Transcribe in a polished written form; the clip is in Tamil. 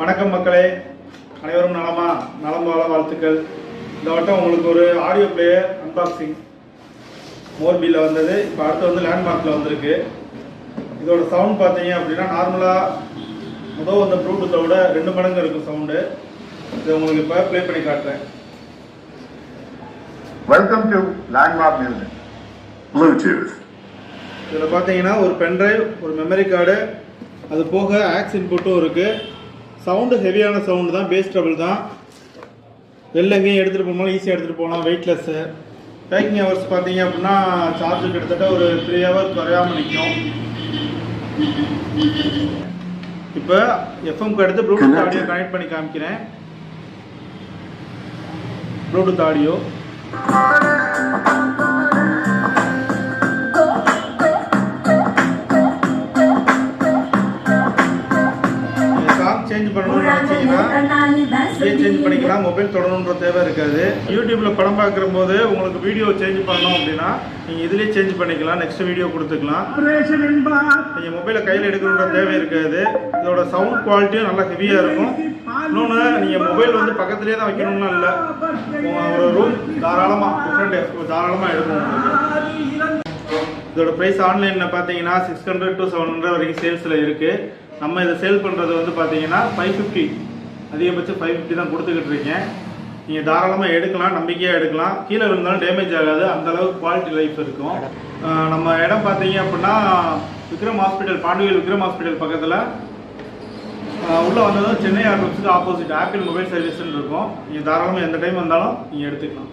வணக்கம் மக்களே, அனைவரும் நலம் வாழ வாழ்த்துக்கள். இந்த வட்டம் உங்களுக்கு ஒரு ஆடியோ பிளேயர் அன்பாக்சிங் மோர்பியில் வந்தது. இப்போ அடுத்து வந்து லேண்ட்மார்க்கில் வந்திருக்கு. இதோட சவுண்ட் பார்த்தீங்க அப்படின்னா நார்மலாக முதல் வந்த ப்ளூடூத்தை விட 2 மடங்கு இருக்கும் சவுண்டு. இதை உங்களுக்கு இப்போ ப்ளே பண்ணி காட்டுறேன். Welcome to landmark music Bluetooth. இதில் பார்த்தீங்கன்னா ஒரு பென்ட்ரைவ், ஒரு மெமரி கார்டு, அது போக ஆக்ஸ் இன்புட்டும் இருக்குது. சவுண்டு ஹெவியான சவுண்டு தான், பேஸ் ட்ரபிள் தான். வெளில எங்கேயும் எடுத்துகிட்டு போகணும், ஈஸியாக எடுத்துகிட்டு போகலாம், வெயிட்லெஸ்ஸு. பேக்கிங் ஹவர்ஸ் பார்த்தீங்க அப்படின்னா சார்ஜ் கிட்டத்தட்ட ஒரு 3 ஹவர் குறையாமல் நிற்கும். இப்போ எஃப்எம்க்கு அடுத்து ப்ளூடூத் ஆடியோ கனெக்ட் பண்ணி காமிக்கிறேன். ப்ளூடூத் ஆடியோ சேஞ்ச் பண்ணணும்னு நினச்சிங்கன்னா சேஞ்ச் பண்ணிக்கலாம். மொபைல் தொடரணுன்ற தேவை இருக்காது. யூடியூப்பில் படம் பார்க்குற போது உங்களுக்கு வீடியோ சேஞ்ச் பண்ணணும் அப்படின்னா நீங்கள் இதுலேயே சேஞ்ச் பண்ணிக்கலாம். நெக்ஸ்ட் வீடியோ கொடுத்துக்கலாம். நீங்கள் மொபைலை கையில் எடுக்கணுன்ற தேவை இருக்காது. இதோட சவுண்ட் குவாலிட்டியும் நல்லா ஹெவியாக இருக்கும். இன்னொன்று, நீங்கள் மொபைல் வந்து பக்கத்துலேயே தான் வைக்கணும்னா இல்லை, ஒரு ரூம் தாராளமாக எடுக்கணும். இதோட ப்ரைஸ் ஆன்லைனில் பார்த்தீங்கன்னா 600 to 700 வரைக்கும் சேல்ஸில் இருக்குது. நம்ம இதை சேல் பண்ணுறது வந்து பார்த்தீங்கன்னா 550, அதிகபட்சம் 550 தான் கொடுத்துக்கிட்டு இருக்கேன். நீங்கள் தாராளமாக எடுக்கலாம், நம்பிக்கையாக எடுக்கலாம். கீழே விழுந்தாலும் டேமேஜ் ஆகாது, அந்தளவுக்கு குவாலிட்டி லைஃப் இருக்கும். நம்ம இடம் பார்த்தீங்க அப்படின்னா விக்ரம் ஹாஸ்பிட்டல், பாண்டிவேல் விக்ரம் ஹாஸ்பிட்டல் பக்கத்தில் உள்ளே வந்ததும் சென்னை ஆர்டர்ஸுக்கு ஆப்போசிட் ஆப்பிள் மொபைல் சர்வீஸ்ன்னு இருக்கும். நீங்கள் தாராளமாக எந்த டைம் வந்தாலும் நீங்கள் எடுத்துக்கலாம்.